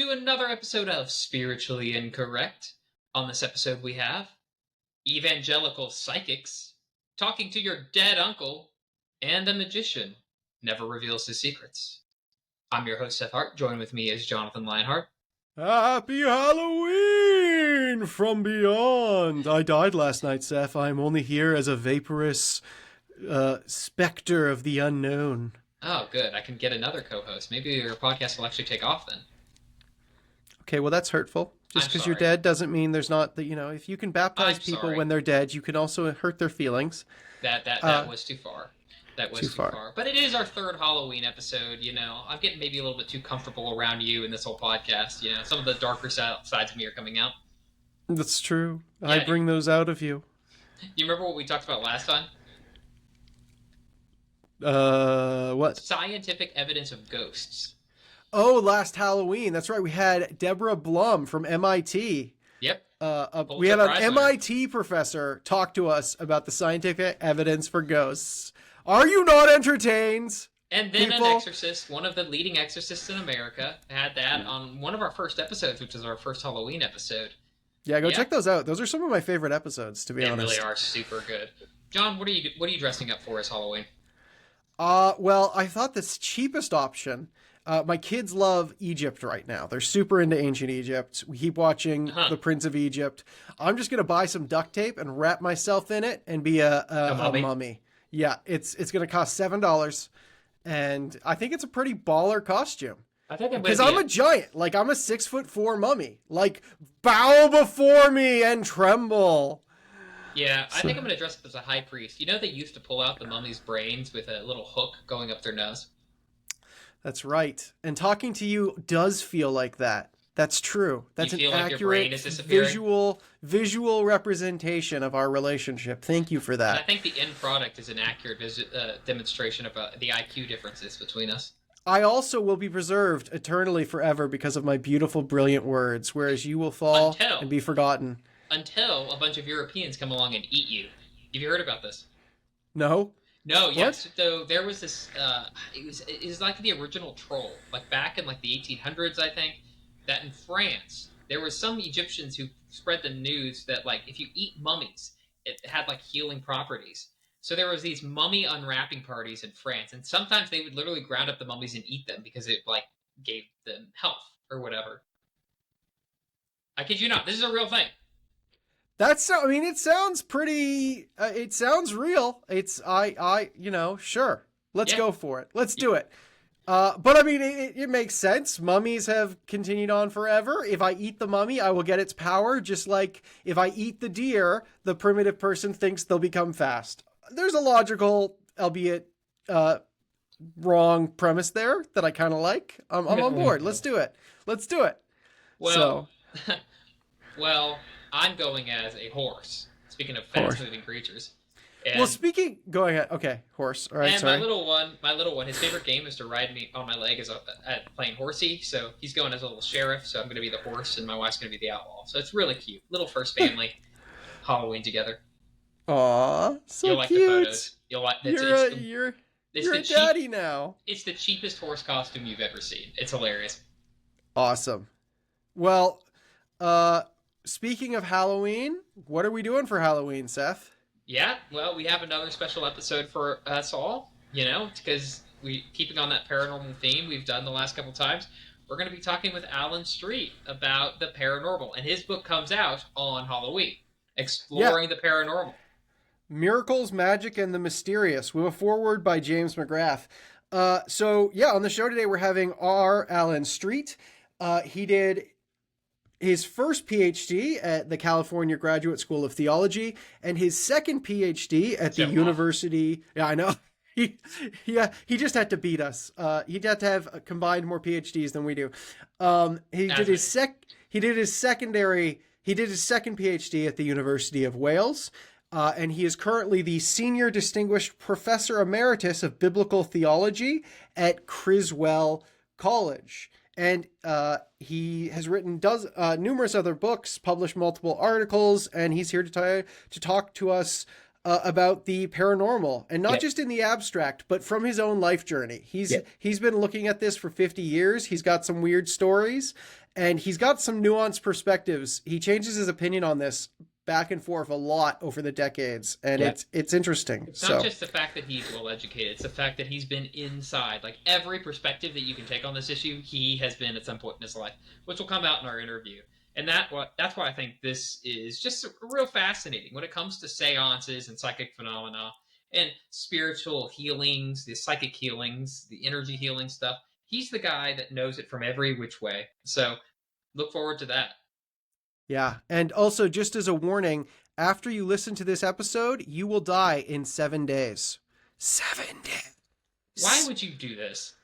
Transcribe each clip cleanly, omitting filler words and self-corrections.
to another episode of Spiritually Incorrect. On this episode, we have evangelical psychics talking to your dead uncle, and a magician never reveals his secrets. I'm your host, Seth Hart. Joined with me is Jonathan Lionheart. Happy Halloween from beyond. I died last night, Seth. I'm only here as a vaporous specter of the unknown. Oh, good. I can get another co-host. Maybe your podcast will actually take off then. Okay, well, that's hurtful. Just because you're dead doesn't mean there's not, if you can baptize people when they're dead, you can also hurt their feelings. That was too far. That was too far. But it is our third Halloween episode, I'm getting maybe a little bit too comfortable around you in this whole podcast. Some of the darker sides of me are coming out. That's true. Yeah, I bring those out of you. You remember what we talked about last time? What? Scientific evidence of ghosts. Oh, last Halloween. That's right. We had Deborah Blum from MIT. Yep. We had an MIT professor talk to us about the scientific evidence for ghosts. Are you not entertained? And then people? An exorcist, one of the leading exorcists in America, had that on one of our first episodes, which is our first Halloween episode. Yeah, go check those out. Those are some of my favorite episodes, to be honest. They really are super good. John, what are you dressing up for as Halloween? Well, I thought this cheapest option. My kids love Egypt right now. They're super into ancient Egypt. We keep watching The Prince of Egypt. I'm just going to buy some duct tape and wrap myself in it and be a mummy. Yeah, it's going to cost $7. And I think it's a pretty baller costume. I think because I'm a giant. Like, I'm a 6'4" mummy. Like, bow before me and tremble. Yeah, I think I'm going to dress up as a high priest. They used to pull out the mummy's brains with a little hook going up their nose. That's right. And talking to you does feel like that. That's true. That's an accurate visual representation of our relationship. Thank you for that. And I think the end product is an accurate demonstration of the IQ differences between us. I also will be preserved eternally forever because of my beautiful, brilliant words, whereas you will fall and be forgotten. Until a bunch of Europeans come along and eat you. Have you heard about this? No. No, yes. So there was this, it was like the original troll, like back in like the 1800s, I think, that in France, there was some Egyptians who spread the news that like if you eat mummies, it had like healing properties. So there was these mummy unwrapping parties in France, and sometimes they would literally ground up the mummies and eat them because it like gave them health or whatever. I kid you not, this is a real thing. It sounds pretty, it sounds real. Sure. Let's go for it. Let's do it. But it makes sense. Mummies have continued on forever. If I eat the mummy, I will get its power. Just like if I eat the deer, the primitive person thinks they'll become fast. There's a logical, albeit wrong premise there that I kind of like. I'm on board. Let's do it. Well, well, I'm going as a horse. Speaking of fast-moving creatures. And, go ahead. Okay, horse. All right, and sorry. my little one, his favorite game is to ride me on my leg at playing horsey. So he's going as a little sheriff. So I'm going to be the horse, and my wife's going to be the outlaw. So it's really cute. Little first family Halloween together. Aw, so You'll like cute. the photos. You'll like. You're a daddy now. It's the cheapest horse costume you've ever seen. It's hilarious. Awesome. Well, speaking of Halloween, what are we doing for Halloween, Seth? Yeah, well, we have another special episode for us all, because keeping on that paranormal theme we've done the last couple times, we're going to be talking with Alan Streett about the paranormal, and his book comes out on Halloween, Exploring the Paranormal. Miracles, Magic, and the Mysterious, with a foreword by James McGrath. On the show today, we're having Alan Streett. He did his first PhD at the California Graduate School of Theology and his second PhD at the University. Yeah, I know. He just had to beat us. He'd have to have combined more PhDs than we do. He did his second PhD at the University of Wales. And he is currently the Senior Distinguished Professor Emeritus of Biblical Theology at Criswell College. And he has written numerous other books, published multiple articles, and he's here to talk to us about the paranormal, and not Yeah. just in the abstract, but from his own life journey. Yeah. He's been looking at this for 50 years. He's got some weird stories, and he's got some nuanced perspectives. He changes his opinion on this back and forth a lot over the decades, and Yeah. it's interesting. It's not So just the fact that he's well educated, it's the fact that he's been inside. Like every perspective that you can take on this issue, he has been at some point in his life, which will come out in our interview. And that's why I think this is just real fascinating when it comes to seances and psychic phenomena and spiritual healings, the psychic healings, the energy healing stuff. He's the guy that knows it from every which way. So look forward to that. yeah, and also just as a warning, after you listen to this episode, you will die in 7 days. 7 days. Why would you do this?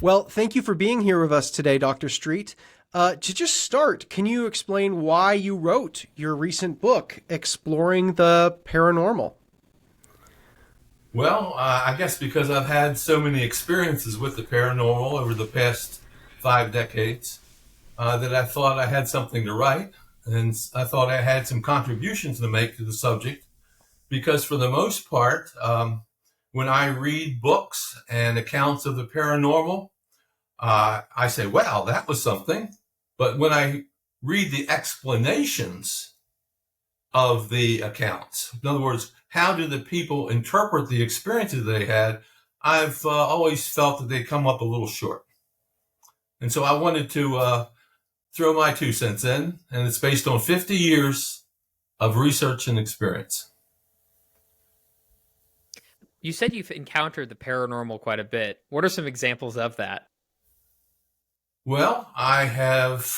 Well, thank you for being here with us today, Dr. Streett. To just start, can you explain why you wrote your recent book, Exploring the Paranormal? Well, I guess because I've had so many experiences with the paranormal over the past 5 decades, that I thought I had something to write, and I thought I had some contributions to make to the subject, because for the most part, when I read books and accounts of the paranormal, I say, wow, that was something. But when I read the explanations of the accounts, in other words, how do the people interpret the experiences they had, I've always felt that they come up a little short. And so I wanted to throw my 2 cents in, and it's based on 50 years of research and experience. You said you've encountered the paranormal quite a bit. What are some examples of that? Well, I have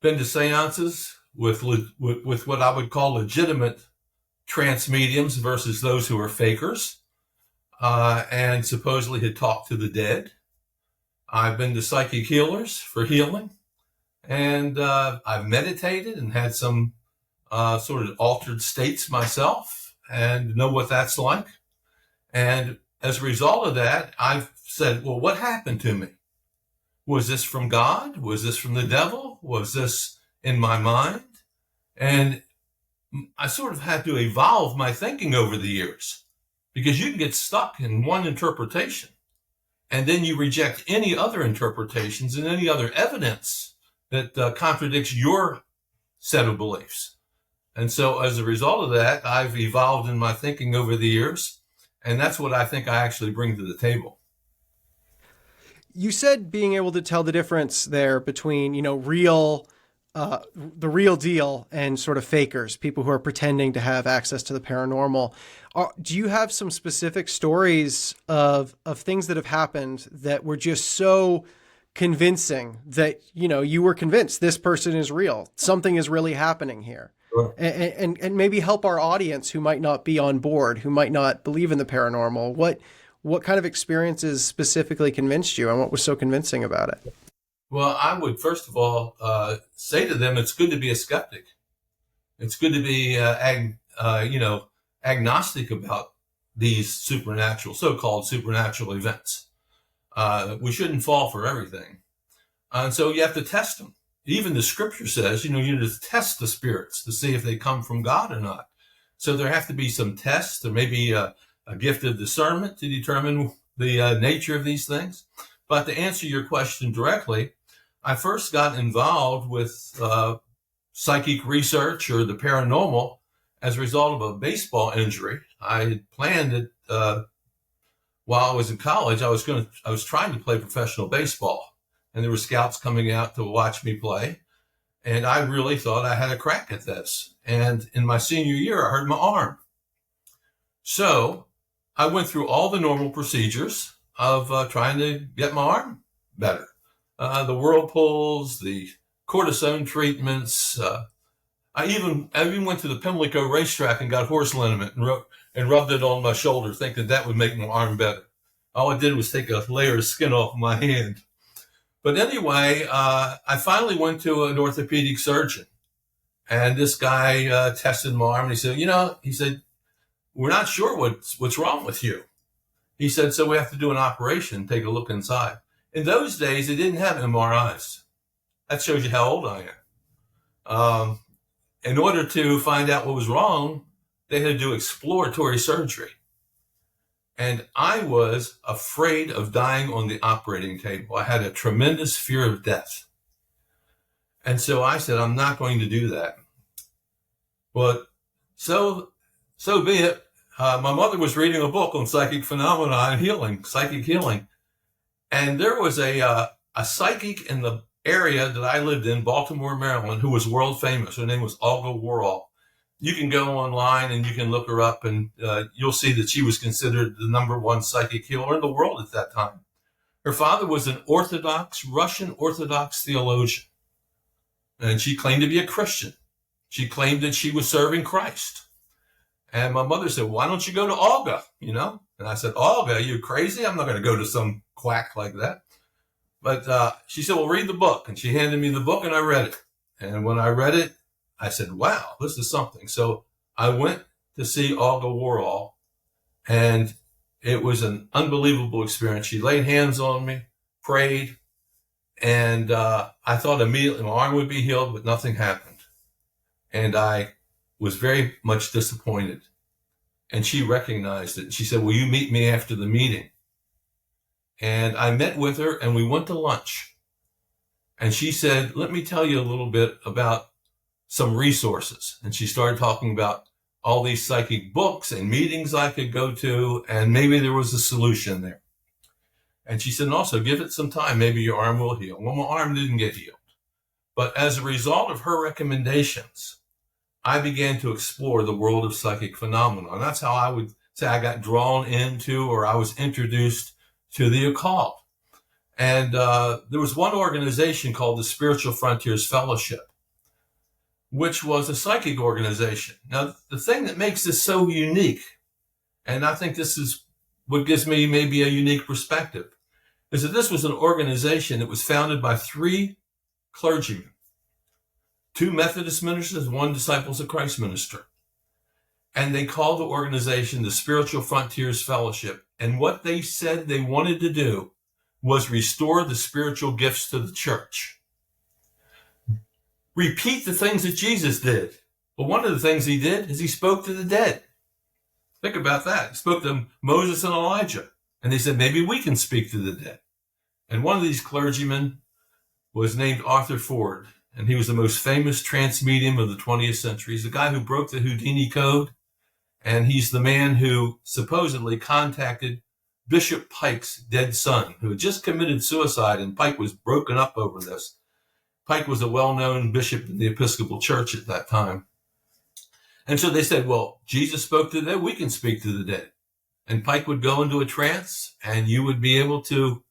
been to seances with what I would call legitimate trance mediums versus those who are fakers, and supposedly had talked to the dead. I've been to psychic healers for healing, and I've meditated and had some sort of altered states myself and know what that's like. And as a result of that, I've said, well, what happened to me? Was this from God? Was this from the devil? Was this in my mind? And I sort of had to evolve my thinking over the years, because you can get stuck in one interpretation and then you reject any other interpretations and any other evidence that contradicts your set of beliefs. And so as a result of that, I've evolved in my thinking over the years, and that's what I think I actually bring to the table. You said being able to tell the difference there between, the real deal and sort of fakers, people who are pretending to have access to the paranormal. Do you have some specific stories of things that have happened that were just so convincing that, you were convinced this person is real, something is really happening here? Sure. And maybe help our audience who might not be on board, who might not believe in the paranormal. What kind of experiences specifically convinced you, and what was so convincing about it? Well, I would first of all say to them, it's good to be a skeptic. It's good to be, agnostic about these so-called supernatural events. We shouldn't fall for everything. And so you have to test them. Even the scripture says, you need to test the spirits to see if they come from God or not. So there have to be some tests. There may be a gift of discernment to determine the nature of these things. But to answer your question directly, I first got involved with psychic research or the paranormal as a result of a baseball injury. I had planned it while I was in college. I was trying to play professional baseball, and there were scouts coming out to watch me play. And I really thought I had a crack at this. And in my senior year, I hurt my arm. So I went through all the normal procedures of trying to get my arm better. The whirlpools, the cortisone treatments. I even went to the Pimlico racetrack and got horse liniment and rubbed it on my shoulder, thinking that would make my arm better. All I did was take a layer of skin off my hand. But anyway, I finally went to an orthopedic surgeon, and this guy tested my arm, and he said, we're not sure what's wrong with you. He said, so we have to do an operation, take a look inside. In those days, they didn't have MRIs. That shows you how old I am. In order to find out what was wrong, they had to do exploratory surgery. And I was afraid of dying on the operating table. I had a tremendous fear of death. And so I said, I'm not going to do that. But so be it. My mother was reading a book on psychic phenomena and healing, psychic healing. And there was a psychic in the area that I lived in, Baltimore, Maryland, who was world famous. Her name was Olga Warhol. You can go online and you can look her up, and you'll see that she was considered the #1 psychic healer in the world at that time. Her father was an Russian Orthodox theologian, and she claimed to be a Christian. She claimed that she was serving Christ. And my mother said, why don't you go to Olga, And I said, Olga, are you crazy? I'm not going to go to some quack like that. But she said, well, read the book. And she handed me the book, and I read it. And when I read it, I said, wow, this is something. So I went to see Olga Warhol, and it was an unbelievable experience. She laid hands on me, prayed, and I thought immediately my arm would be healed, but nothing happened. And I was very much disappointed. And she recognized it. She said, will you meet me after the meeting? And I met with her, and we went to lunch. And she said, let me tell you a little bit about some resources. And she started talking about all these psychic books and meetings I could go to, and maybe there was a solution there. And she said, and also give it some time, maybe your arm will heal. Well, my arm didn't get healed. But as a result of her recommendations, I began to explore the world of psychic phenomena. And that's how I would say I got drawn into, or I was introduced to, the occult. And there was one organization called the Spiritual Frontiers Fellowship, which was a psychic organization. Now, the thing that makes this so unique, and I think this is what gives me maybe a unique perspective, is that this was an organization that was founded by 3 clergymen, 2 Methodist ministers, 1 Disciples of Christ minister. And they called the organization the Spiritual Frontiers Fellowship. And what they said they wanted to do was restore the spiritual gifts to the church. Repeat the things that Jesus did. Well, one of the things he did is he spoke to the dead. Think about that. He spoke to Moses and Elijah. And they said, maybe we can speak to the dead. And one of these clergymen was named Arthur Ford. And he was the most famous trance medium of the 20th century. He's the guy who broke the Houdini code. And he's the man who supposedly contacted Bishop Pike's dead son, who had just committed suicide, and Pike was broken up over this. Pike was a well-known bishop in the Episcopal Church at that time. And so they said, well, Jesus spoke to the dead, we can speak to the dead. And Pike would go into a trance, and you would be able to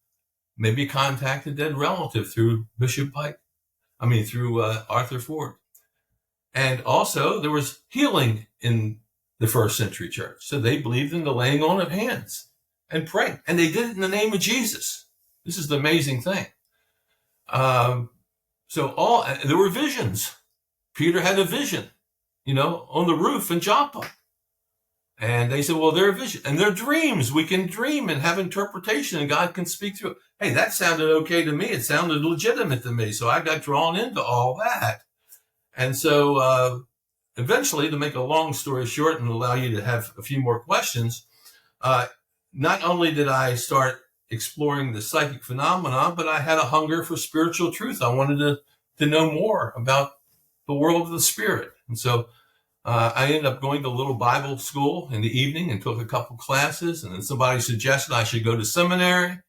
maybe contact a dead relative through through Arthur Ford. And also there was healing in the first century church. So they believed in the laying on of hands and praying. And they did it in the name of Jesus. This is the amazing thing. So there were visions. Peter had a vision, on the roof in Joppa. And they said, well, they're a vision. And they're dreams. We can dream and have interpretation, and God can speak through it. Hey, that sounded okay to me. It sounded legitimate to me. So I got drawn into all that. And so eventually, to make a long story short and allow you to have a few more questions, not only did I start exploring the psychic phenomena, but I had a hunger for spiritual truth. I wanted to know more about the world of the spirit. And so I ended up going to a little Bible school in the evening and took a couple classes. And then somebody suggested I should go to seminary.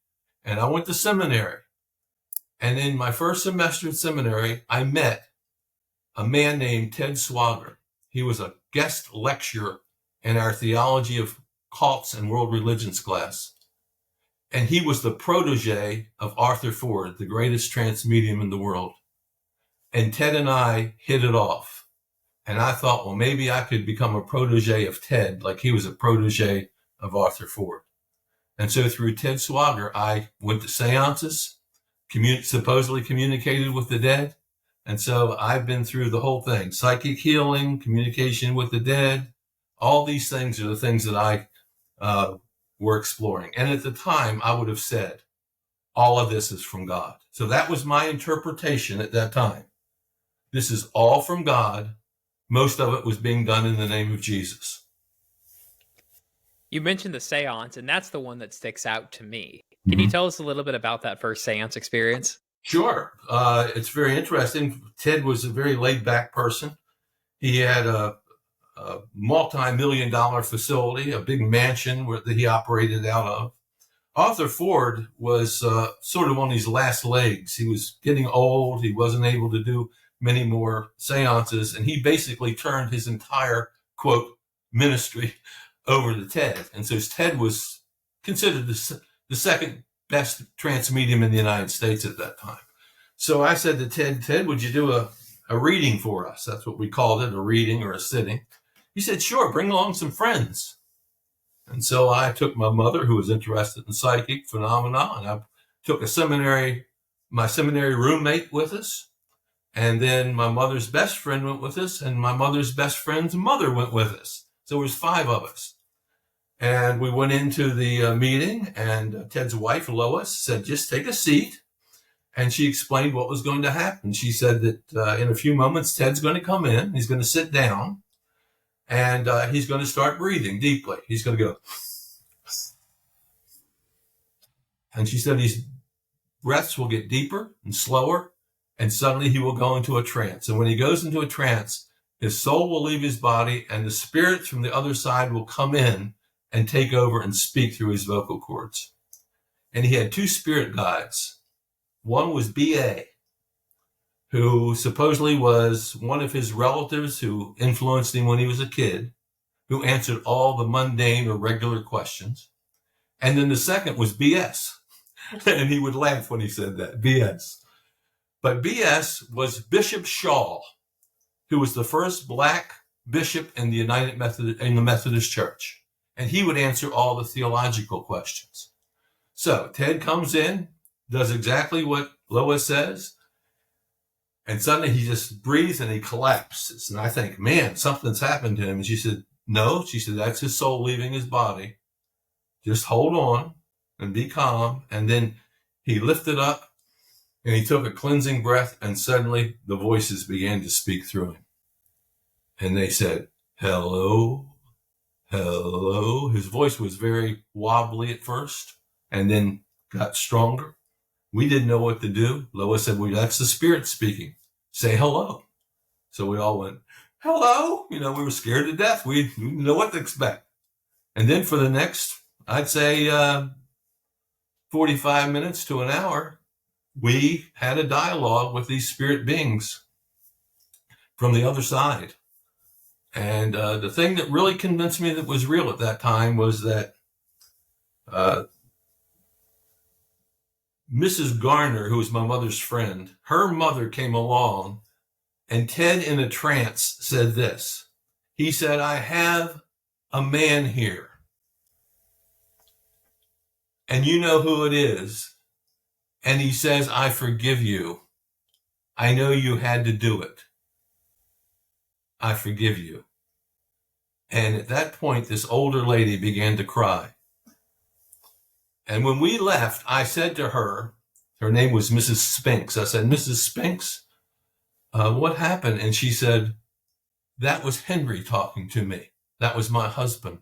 And I went to seminary. And in my first semester at seminary, I met a man named Ted Swager. He was a guest lecturer in our theology of cults and world religions class. And he was the protege of Arthur Ford, the greatest trance medium in the world. And Ted and I hit it off. And I thought, well, maybe I could become a protege of Ted, like he was a protege of Arthur Ford. And so through Ted Swager, I went to seances, supposedly communicated with the dead. And so I've been through the whole thing: psychic healing, communication with the dead. All these things are the things that I were exploring. And at the time, I would have said, all of this is from God. So that was my interpretation at that time. This is all from God. most of it was being done in the name of Jesus. You mentioned the seance, and that's the one that sticks out to me. Can you tell us a little bit about that first seance experience? Sure. It's very interesting. Ted was a very laid-back person. He had a multi-million-dollar facility, a big mansion that he operated out of. Arthur Ford was sort of on his last legs. He was getting old. He wasn't able to do many more seances, and he basically turned his entire, quote, ministry over to Ted. And so Ted was considered the second best trance medium in the United States at that time. So I said to Ted, would you do a reading for us? That's what we called it, a reading or a sitting. He said, sure, bring along some friends. And so I took my mother, who was interested in psychic phenomena, and I took my seminary roommate with us. And then my mother's best friend went with us, and my mother's best friend's mother went with us. So it was 5 of us. And we went into the meeting, and Ted's wife, Lois, said, just take a seat. And she explained what was going to happen. She said that in a few moments, Ted's going to come in. He's going to sit down, and he's going to start breathing deeply. He's going to go. And she said his breaths will get deeper and slower, and suddenly he will go into a trance. And when he goes into a trance, his soul will leave his body, and the spirits from the other side will come in and take over and speak through his vocal cords. And he had 2 spirit guides. One was B.A., who supposedly was one of his relatives who influenced him when he was a kid, who answered all the mundane or regular questions. And then the second was B.S., and he would laugh when he said that, B.S. But B.S. was Bishop Shaw, who was the first black bishop in the Methodist Church. And he would answer all the theological questions. So Ted comes in, does exactly what Lois says, and suddenly he just breathes and he collapses. And I think, man, something's happened to him. And she said, no. She said, that's his soul leaving his body. Just hold on and be calm. And then he lifted up and he took a cleansing breath, and suddenly the voices began to speak through him. And they said, hello. Hello. His voice was very wobbly at first and then got stronger. We didn't know what to do. Lois said, well, that's the spirit speaking. Say hello. So we all went, hello. We were scared to death. We didn't know what to expect. And then for the next, I'd say 45 minutes to an hour, we had a dialogue with these spirit beings from the other side. And the thing that really convinced me that was real at that time was that Mrs. Garner, who was my mother's friend, her mother came along, and Ted in a trance said this. He said, I have a man here, and you know who it is. And he says, I forgive you. I know you had to do it. I forgive you. And at that point, this older lady began to cry. And when we left, I said to her name was Mrs. Spinks. I said, Mrs. Spinks, what happened? And she said, that was Henry talking to me. That was my husband.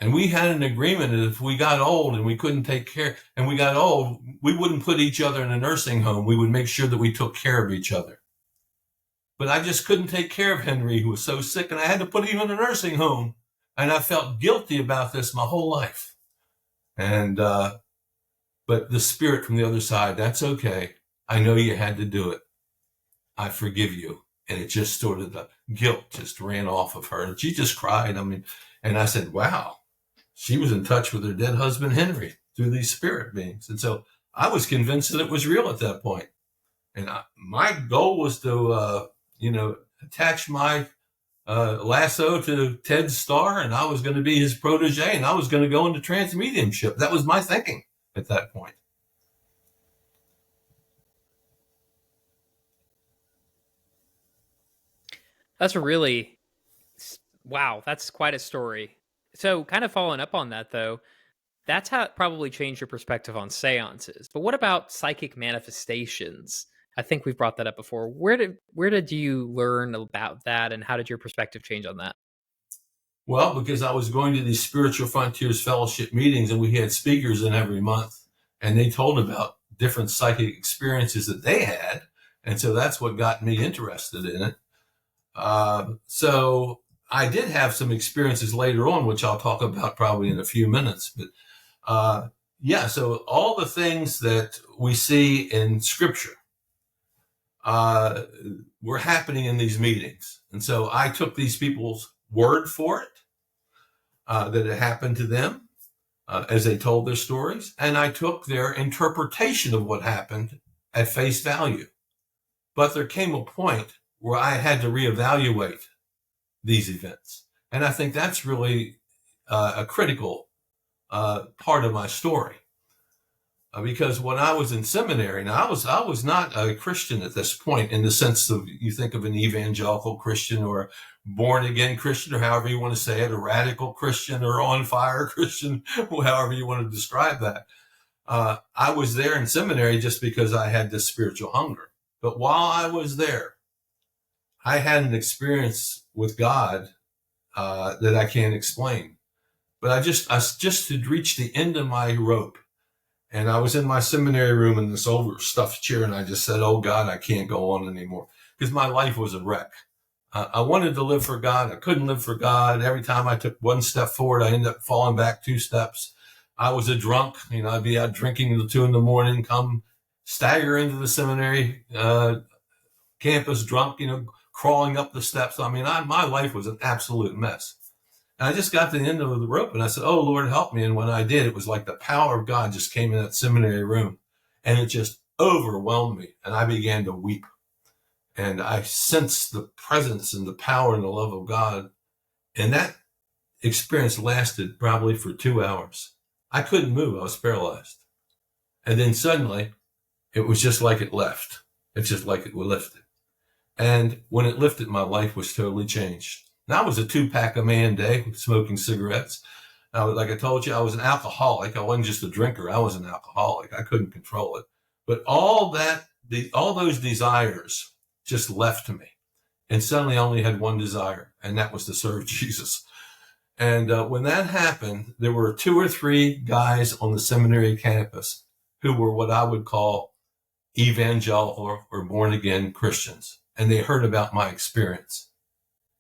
And we had an agreement that if we got old and we couldn't take care, and we got old, we wouldn't put each other in a nursing home. We would make sure that we took care of each other. But I just couldn't take care of Henry, who was so sick, and I had to put him in a nursing home. And I felt guilty about this my whole life. And, but the spirit from the other side, that's okay. I know you had to do it. I forgive you. And it just sort of, the guilt just ran off of her. And she just cried. And I said, wow, she was in touch with her dead husband, Henry, through these spirit beings. And so I was convinced that it was real at that point. And my goal was to, attach my lasso to Ted's star, and I was going to be his protege, and I was going to go into trance mediumship. That was my thinking at that point. That's wow, that's quite a story. So kind of following up on that, though, that's how it probably changed your perspective on seances. But what about psychic manifestations? I think we've brought that up before. Where did you learn about that, and how did your perspective change on that? Well, because I was going to these Spiritual Frontiers Fellowship meetings, and we had speakers in every month, and they told about different psychic experiences that they had. And so that's what got me interested in it. So I did have some experiences later on, which I'll talk about probably in a few minutes. But so all the things that we see in Scripture were happening in these meetings. And so I took these people's word for it, that it happened to them as they told their stories. And I took their interpretation of what happened at face value. But there came a point where I had to reevaluate these events. And I think that's really a critical part of my story. Because when I was in seminary, now I was not a Christian at this point in the sense of, you think of an evangelical Christian or a born again Christian, or however you want to say it, a radical Christian or on fire Christian, however you want to describe that. I was there in seminary just because I had this spiritual hunger. But while I was there, I had an experience with God that I can't explain. But I just had reached the end of my rope. And I was in my seminary room in this overstuffed chair, and I just said, oh, God, I can't go on anymore, because my life was a wreck. I wanted to live for God. I couldn't live for God. Every time I took one step forward, I ended up falling back 2 steps. I was a drunk. I'd be out drinking until 2 a.m, come stagger into the seminary campus drunk, crawling up the steps. My life was an absolute mess. And I just got to the end of the rope, and I said, oh, Lord, help me. And when I did, it was like the power of God just came in that seminary room, and it just overwhelmed me. And I began to weep. And I sensed the presence and the power and the love of God. And that experience lasted probably for 2 hours. I couldn't move. I was paralyzed. And then suddenly, it was just like it left. It's just like it was lifted. And when it lifted, my life was totally changed. Now, I was a 2-pack a man day, smoking cigarettes. Like I told you, I was an alcoholic. I wasn't just a drinker. I was an alcoholic. I couldn't control it. But all those desires just left me. And suddenly I only had one desire, and that was to serve Jesus. And when that happened, there were 2 or 3 guys on the seminary campus who were what I would call evangelical or born again Christians. And they heard about my experience.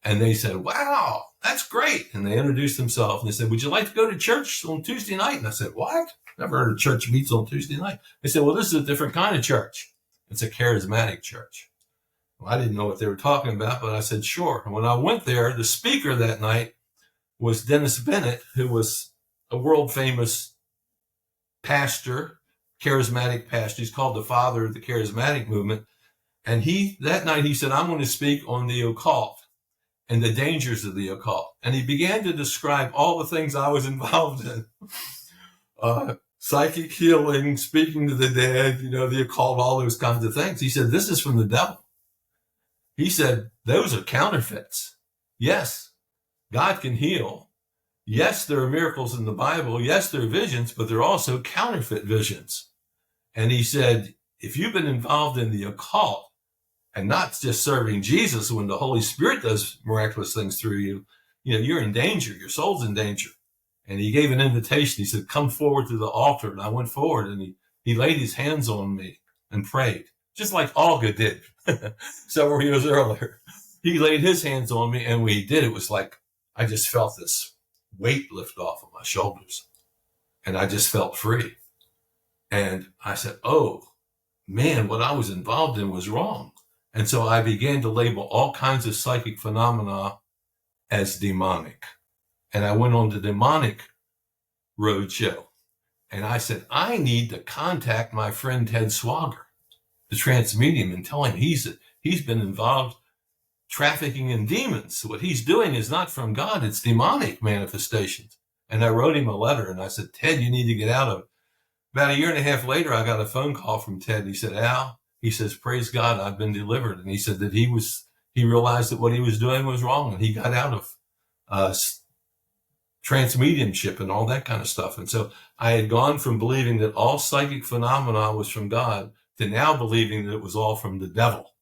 And they said, wow, that's great. And they introduced themselves, and they said, would you like to go to church on Tuesday night? And I said, what? Never heard of church meets on Tuesday night. They said, well, this is a different kind of church. It's a charismatic church. Well, I didn't know what they were talking about, but I said, sure. And when I went there, the speaker that night was Dennis Bennett, who was a world famous pastor, charismatic pastor. He's called the father of the charismatic movement. And that night he said, I'm going to speak on the occult and the dangers of the occult. And he began to describe all the things I was involved in. Psychic healing, speaking to the dead, the occult, all those kinds of things. He said, this is from the devil. He said, those are counterfeits. Yes, God can heal. Yes, there are miracles in the Bible. Yes, there are visions, but there are also counterfeit visions. And he said, if you've been involved in the occult, and not just serving Jesus when the Holy Spirit does miraculous things through you, you're in danger. Your soul's in danger. And he gave an invitation. He said, come forward to the altar. And I went forward, and he laid his hands on me and prayed, just like Olga did several years earlier. He laid his hands on me, and we did. It was like I just felt this weight lift off of my shoulders, and I just felt free. And I said, oh, man, what I was involved in was wrong. And so I began to label all kinds of psychic phenomena as demonic. And I went on the demonic roadshow. And I said, I need to contact my friend Ted Swagger, the trance medium, and tell him he's been involved trafficking in demons. What he's doing is not from God. It's demonic manifestations. And I wrote him a letter, and I said, Ted, you need to get out of it. About 1.5 years later, I got a phone call from Ted. He said, Al, he says, praise God, I've been delivered. And he said that he realized that what he was doing was wrong, and he got out of trance mediumship and all that kind of stuff. And so I had gone from believing that all psychic phenomena was from God to now believing that it was all from the devil.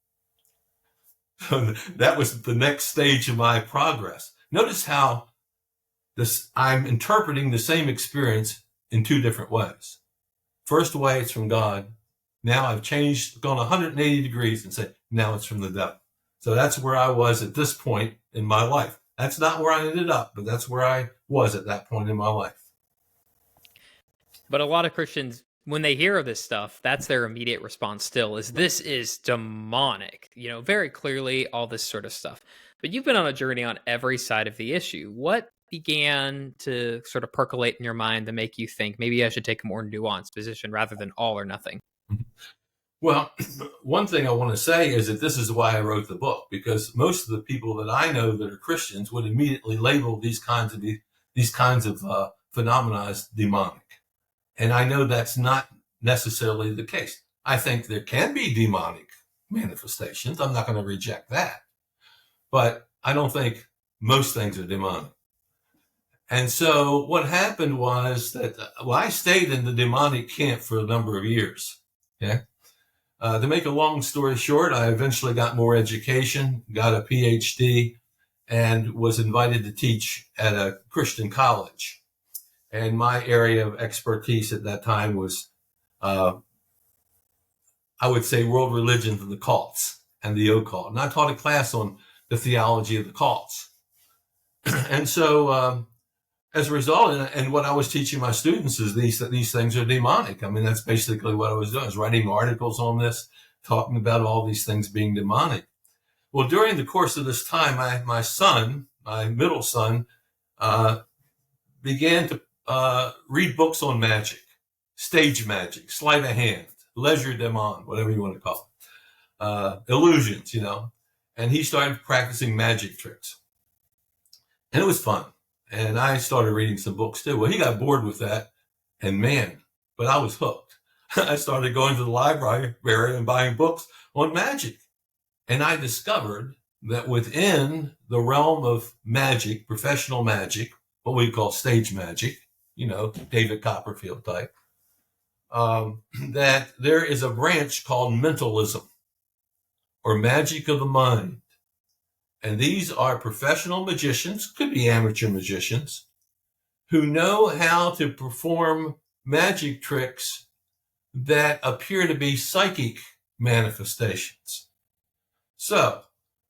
That was the next stage of my progress. Notice how I'm interpreting the same experience in two different ways. First way, it's from God. Now I've changed, gone 180 degrees and said, now it's from the devil. So that's where I was at this point in my life. That's not where I ended up, but that's where I was at that point in my life. But a lot of Christians, when they hear of this stuff, that's their immediate response still, is this is demonic, very clearly all this sort of stuff. But you've been on a journey on every side of the issue. What began to sort of percolate in your mind to make you think maybe I should take a more nuanced position rather than all or nothing? Well, one thing I want to say is that this is why I wrote the book, because most of the people that I know that are Christians would immediately label these kinds of phenomena as demonic. And I know that's not necessarily the case. I think there can be demonic manifestations. I'm not going to reject that. But I don't think most things are demonic. And so what happened was that I stayed in the demonic camp for a number of years. Okay. To make a long story short, I eventually got more education, got a PhD, and was invited to teach at a Christian college. And my area of expertise at that time was, I would say, world religions and the cults and the occult. And I taught a class on the theology of the cults. And so, as a result, and what I was teaching my students is these things are demonic. I mean, that's basically what I was doing. I was writing articles on this, talking about all these things being demonic. Well, during the course of this time, my middle son, began to read books on magic, stage magic, sleight of hand, legerdemain, whatever you want to call it, illusions, and he started practicing magic tricks. And it was fun. And I started reading some books too. Well, he got bored with that, but I was hooked. I started going to the library and buying books on magic. And I discovered that within the realm of magic, professional magic, what we call stage magic, David Copperfield type, that there is a branch called mentalism or magic of the mind. And these are professional magicians, could be amateur magicians, who know how to perform magic tricks that appear to be psychic manifestations. So,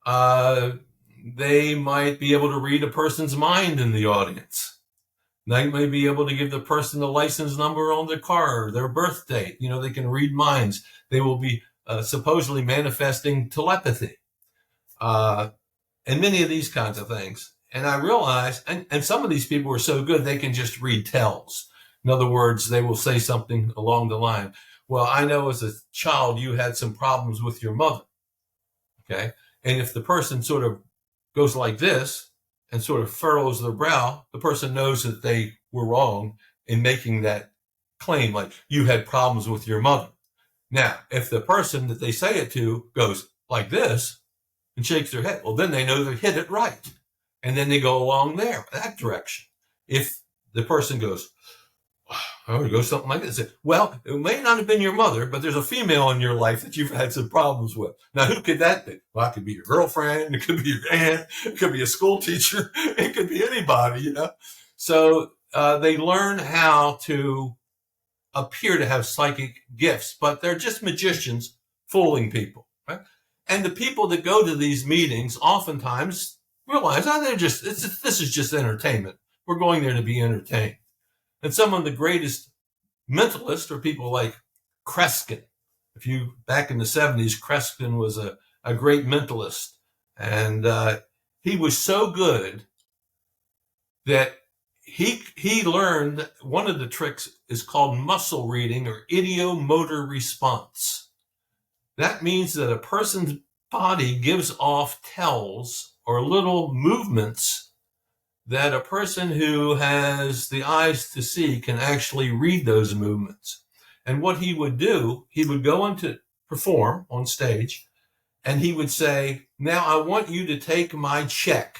they might be able to read a person's mind in the audience. They may be able to give the person the license number on their car, their birth date. They can read minds. They will be supposedly manifesting telepathy. And many of these kinds of things. And I realized, and some of these people are so good, they can just read tells. In other words, they will say something along the line, well, I know as a child you had some problems with your mother. Okay. And if the person sort of goes like this and sort of furrows their brow, the person knows that they were wrong in making that claim, like you had problems with your mother. Now, if the person that they say it to goes like this, and shakes their head, well, then they know they hit it right. And then they go along that direction. If the person goes, or goes something like this, well, it may not have been your mother, but there's a female in your life that you've had some problems with. Now, who could that be? Well, it could be your girlfriend. It could be your aunt. It could be a school teacher. It could be anybody, So they learn how to appear to have psychic gifts, but they're just magicians fooling people, right? And the people that go to these meetings oftentimes realize, this is just entertainment. We're going there to be entertained. And some of the greatest mentalists are people like Kreskin. Back in the 70s, Kreskin was a great mentalist. And he was so good that he learned one of the tricks is called muscle reading or idiomotor response. That means that a person's body gives off tells or little movements that a person who has the eyes to see can actually read those movements. And what he would do, he would go on to perform on stage, and he would say, now I want you to take my check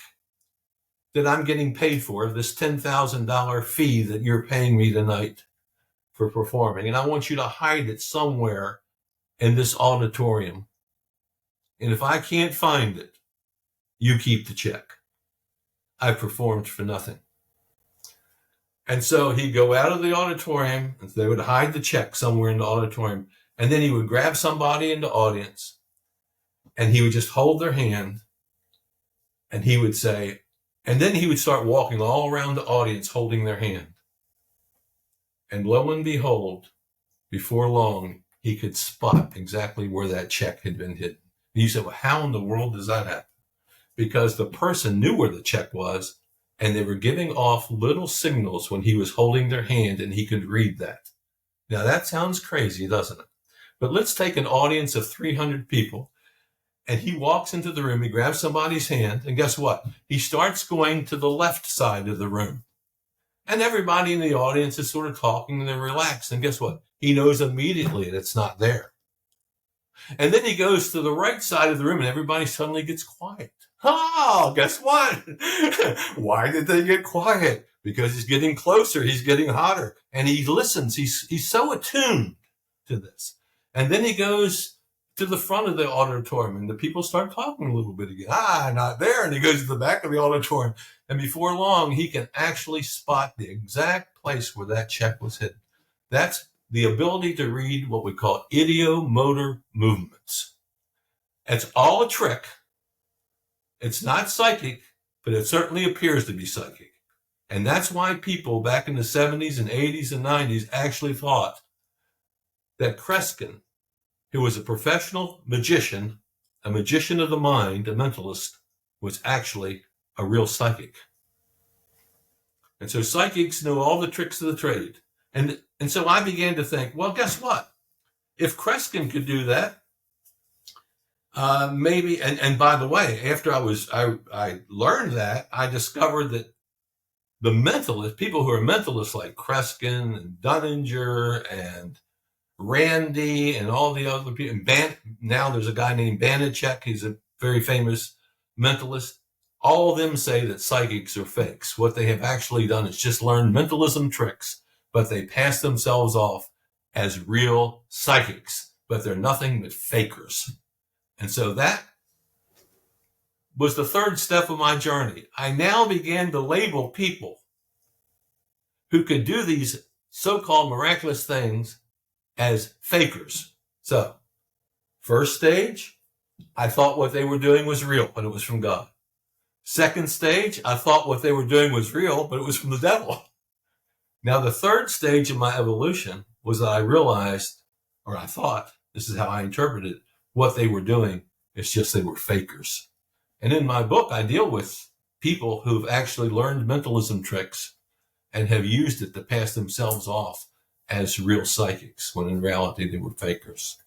that I'm getting paid for, this $10,000 fee that you're paying me tonight for performing, and I want you to hide it somewhere in this auditorium. And if I can't find it, you keep the check. I performed for nothing. And so he'd go out of the auditorium, and they would hide the check somewhere in the auditorium. And then he would grab somebody in the audience, and he would just hold their hand, and he would say, and then he would start walking all around the audience holding their hand. And lo and behold, before long, he could spot exactly where that check had been hidden. And you said, well, how in the world does that happen? Because the person knew where the check was, and they were giving off little signals when he was holding their hand, and he could read that. Now, that sounds crazy, doesn't it? But let's take an audience of 300 people, and he walks into the room, he grabs somebody's hand, and guess what? He starts going to the left side of the room. And everybody in the audience is sort of talking, and they're relaxed, and guess what? He knows immediately that it's not there. And then he goes to the right side of the room, and everybody suddenly gets quiet. Oh, guess what? Why did they get quiet? Because he's getting closer, he's getting hotter, and he listens. He's so attuned to this. And then he goes to the front of the auditorium, and the people start talking a little bit again. Not there. And he goes to the back of the auditorium, and before long, he can actually spot the exact place where that check was hidden. That's the ability to read what we call idiomotor movements. It's all a trick. It's not psychic, but it certainly appears to be psychic. And that's why people back in the 70s and 80s and 90s actually thought that Kreskin, who was a professional magician, a magician of the mind, a mentalist, was actually a real psychic. And so psychics know all the tricks of the trade. And so I began to think, well, guess what? If Kreskin could do that, maybe, and by the way, after I learned that, I discovered that the mentalists, people who are mentalists like Kreskin and Dunninger and Randy and all the other people, now there's a guy named Banachek, he's a very famous mentalist. All of them say that psychics are fakes. What they have actually done is just learn mentalism tricks, but they pass themselves off as real psychics, but they're nothing but fakers. And so that was the third step of my journey. I now began to label people who could do these so-called miraculous things as fakers. So, first stage, I thought what they were doing was real, but it was from God. Second stage, I thought what they were doing was real, but it was from the devil. Now, the third stage of my evolution was that I realized, or I thought, this is how I interpreted it, what they were doing is just they were fakers. And in my book, I deal with people who've actually learned mentalism tricks and have used it to pass themselves off as real psychics, when in reality they were fakers.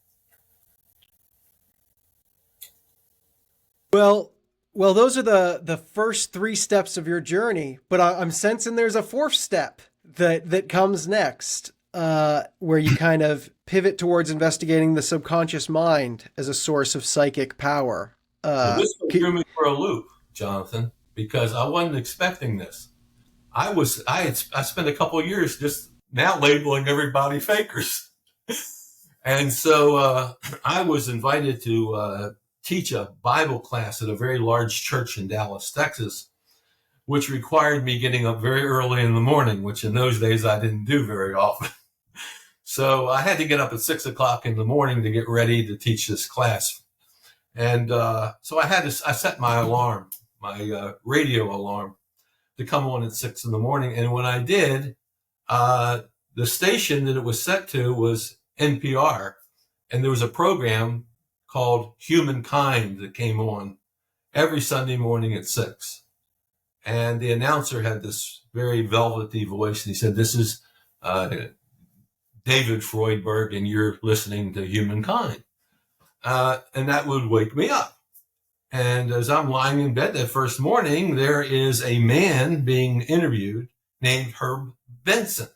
Well, those are the first three steps of your journey, but I'm sensing there's a fourth step that comes next, where you kind of pivot towards investigating the subconscious mind as a source of psychic power. Well, this threw me for a loop, Jonathan, because I wasn't expecting this. I spent a couple of years just now labeling everybody fakers. And so I was invited to teach a Bible class at a very large church in Dallas, Texas, which required me getting up very early in the morning, which in those days I didn't do very often. So I had to get up at 6 o'clock in the morning to get ready to teach this class. And so I set my alarm, my radio alarm, to come on at 6 in the morning. And when I did, the station that it was set to was NPR. And there was a program called Humankind that came on every Sunday morning at 6. And the announcer had this very velvety voice. And he said, "This is David Freudberg, and you're listening to Humankind." And that would wake me up. And as I'm lying in bed that first morning, there is a man being interviewed named Herb Benson.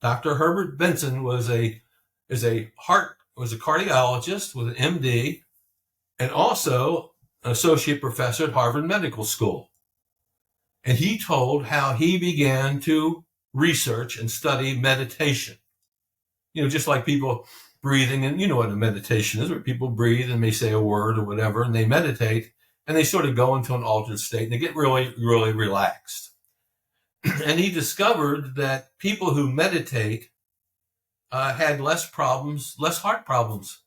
Dr. Herbert Benson was a cardiologist with an MD, and also an associate professor at Harvard Medical School. And he told how he began to research and study meditation. You know, just like people breathing, and you know what a meditation is, where people breathe and may say a word or whatever, and they meditate, and they sort of go into an altered state, and they get really, really relaxed. And he discovered that people who meditate had less problems, less heart problems.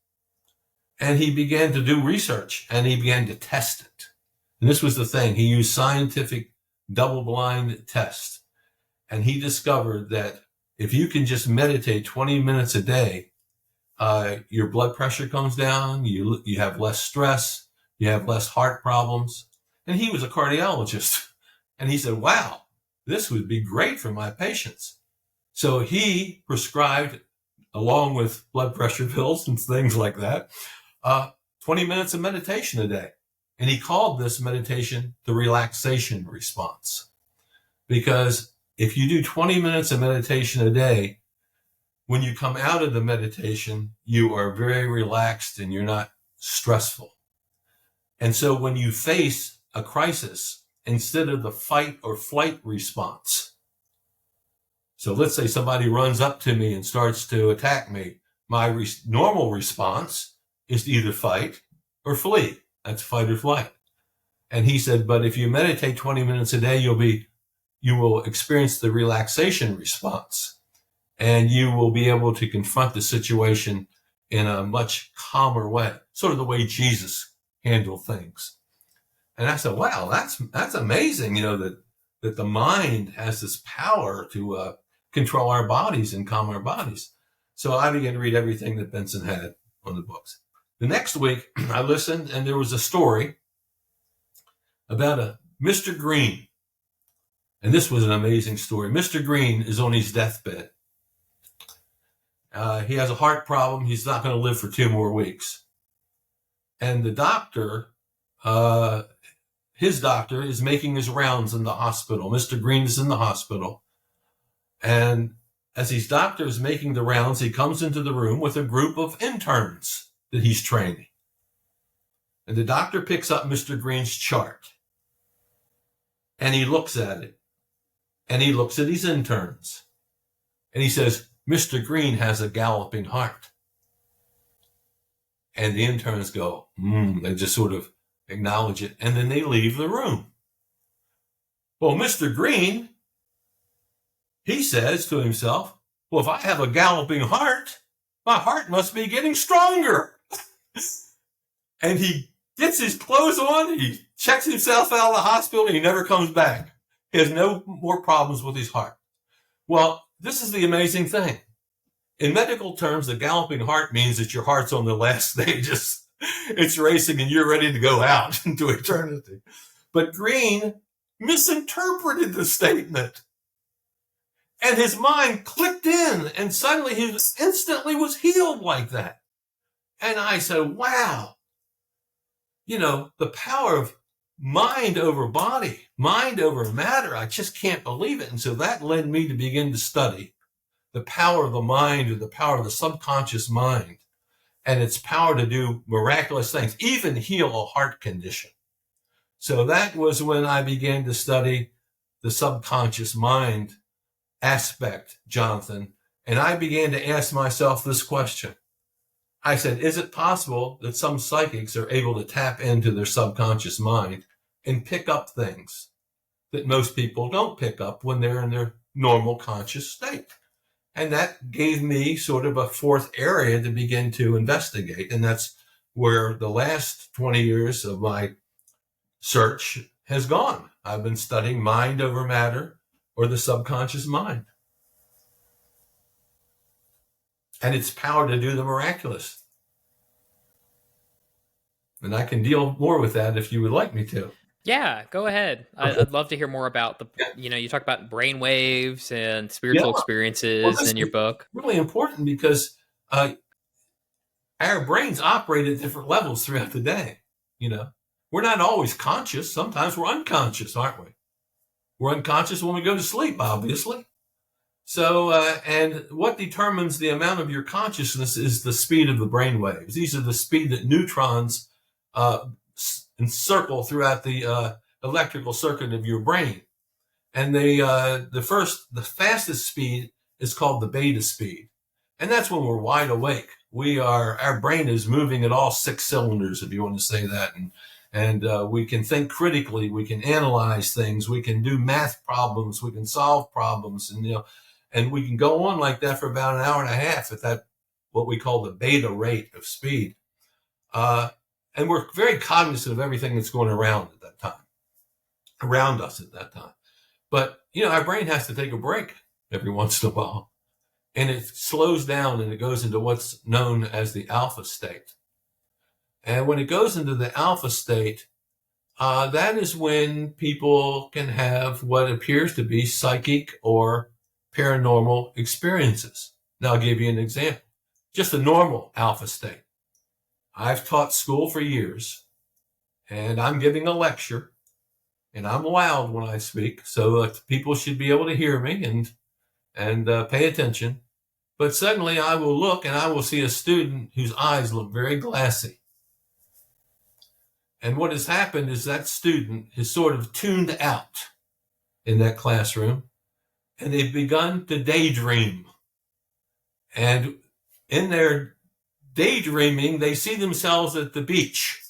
And he began to do research, and he began to test it. And this was the thing. He used scientific double-blind tests. And he discovered that if you can just meditate 20 minutes a day, your blood pressure comes down, you have less stress, you have less heart problems. And he was a cardiologist. And he said, wow, this would be great for my patients. So he prescribed, along with blood pressure pills and things like that, 20 minutes of meditation a day. And he called this meditation the relaxation response. Because if you do 20 minutes of meditation a day, when you come out of the meditation, you are very relaxed and you're not stressful. And so when you face a crisis, instead of the fight or flight response, so let's say somebody runs up to me and starts to attack me, my normal response is to either fight or flee. That's fight or flight. And he said, but if you meditate 20 minutes a day, you will experience the relaxation response, and you will be able to confront the situation in a much calmer way, sort of the way Jesus handled things. And I said, wow, that's amazing, that the mind has this power to control our bodies and calm our bodies. So I began to read everything that Benson had on the books. The next week, I listened, and there was a story about a Mr. Green. And this was an amazing story. Mr. Green is on his deathbed. He has a heart problem. He's not going to live for 2 more weeks. And the doctor, his doctor, is making his rounds in the hospital. Mr. Green is in the hospital. And as his doctor is making the rounds, he comes into the room with a group of interns that he's training. And the doctor picks up Mr. Green's chart. And he looks at it. And he looks at his interns. And he says, Mr. Green has a galloping heart. And the interns go, they just sort of acknowledge it. And then they leave the room. Well, Mr. Green, he says to himself, well, if I have a galloping heart, my heart must be getting stronger. And he gets his clothes on, he checks himself out of the hospital, and he never comes back. He has no more problems with his heart. Well, this is the amazing thing. In medical terms, the galloping heart means that your heart's on the last stages. It's racing and you're ready to go out into eternity. But Green misinterpreted the statement. And his mind clicked in, and suddenly he instantly was healed like that. And I said, wow, the power of mind over body, mind over matter, I just can't believe it. And so that led me to begin to study the power of the mind, or the power of the subconscious mind, and its power to do miraculous things, even heal a heart condition. So that was when I began to study the subconscious mind aspect, Jonathan, and I began to ask myself this question. I said, is it possible that some psychics are able to tap into their subconscious mind and pick up things that most people don't pick up when they're in their normal conscious state? And that gave me sort of a fourth area to begin to investigate. And that's where the last 20 years of my search has gone. I've been studying mind over matter, or the subconscious mind, and its power to do the miraculous. And I can deal more with that if you would like me to. Yeah, go ahead. Okay. I'd love to hear more about you talk about brain waves and spiritual experiences in your book. Really important because our brains operate at different levels throughout the day. We're not always conscious. Sometimes we're unconscious, aren't we? We're unconscious when we go to sleep, obviously. So, and what determines the amount of your consciousness is the speed of the brain waves. These are the speed that neutrons encircle throughout the electrical circuit of your brain. And the fastest speed is called the beta speed. And that's when we're wide awake. our brain is moving at all 6 cylinders, if you want to say that. And we can think critically, we can analyze things, we can do math problems, we can solve problems, and we can go on like that for about an hour and a half at that, what we call the beta rate of speed. And we're very cognizant of everything that's going around us at that time. But, our brain has to take a break every once in a while. And it slows down and it goes into what's known as the alpha state. And when it goes into the alpha state, that is when people can have what appears to be psychic or paranormal experiences. Now, I'll give you an example. Just a normal alpha state. I've taught school for years, and I'm giving a lecture, and I'm loud when I speak, so people should be able to hear me and pay attention. But suddenly I will look and I will see a student whose eyes look very glassy. And what has happened is that student is sort of tuned out in that classroom, and they've begun to daydream. And in their daydreaming, they see themselves at the beach,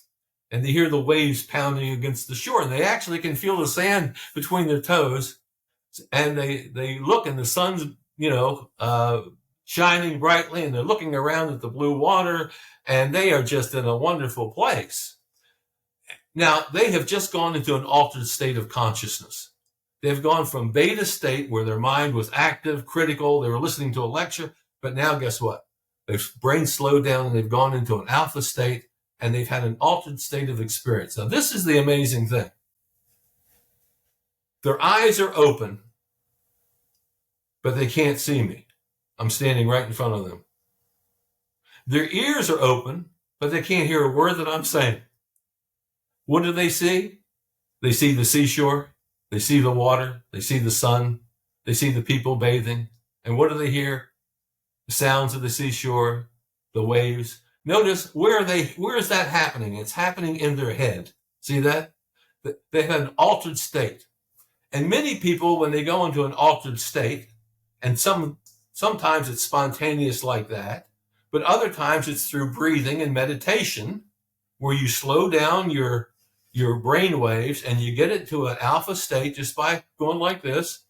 and they hear the waves pounding against the shore, and they actually can feel the sand between their toes. And they look, and the sun's, shining brightly, and they're looking around at the blue water, and they are just in a wonderful place. Now, they have just gone into an altered state of consciousness. They've gone from beta state, where their mind was active, critical, they were listening to a lecture, but now guess what? Their brain slowed down and they've gone into an alpha state, and they've had an altered state of experience. Now, this is the amazing thing. Their eyes are open, but they can't see me. I'm standing right in front of them. Their ears are open, but they can't hear a word that I'm saying. What do they see? They see the seashore. They see the water. They see the sun. They see the people bathing. And what do they hear? The sounds of the seashore, the waves. Notice, where is that happening? It's happening in their head. See that? They have an altered state. And many people, when they go into an altered state, and sometimes it's spontaneous like that, but other times it's through breathing and meditation, where you slow down your brain waves and you get it to an alpha state just by going like this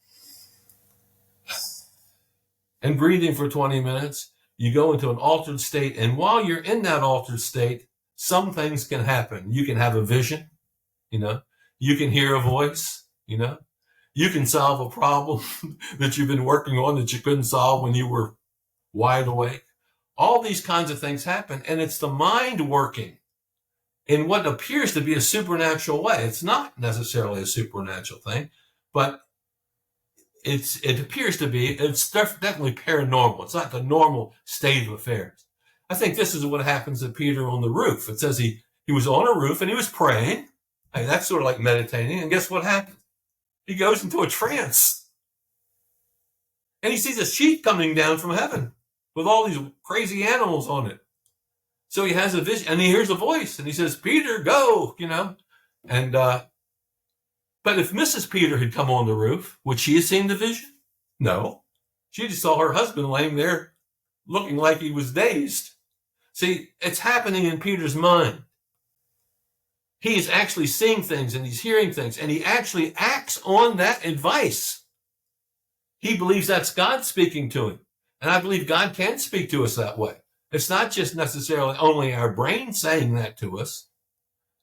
and breathing for 20 minutes. You go into an altered state, and while you're in that altered state, some things can happen. You can have a vision, you can hear a voice, you can solve a problem that you've been working on that you couldn't solve when you were wide awake. All these kinds of things happen, and it's the mind working in what appears to be a supernatural way. It's not necessarily a supernatural thing, but it appears to be. It's definitely paranormal. It's not the normal state of affairs. I think this is what happens to Peter on the roof. It says he was on a roof and he was praying. Hey, that's sort of like meditating. And guess what happened? He goes into a trance. And he sees a sheep coming down from heaven with all these crazy animals on it. So he has a vision, and he hears a voice, and he says, "Peter, go," And but if Mrs. Peter had come on the roof, would she have seen the vision? No. She just saw her husband laying there looking like he was dazed. See, it's happening in Peter's mind. He is actually seeing things, and he's hearing things, and he actually acts on that advice. He believes that's God speaking to him. And I believe God can speak to us that way. It's not just necessarily only our brain saying that to us.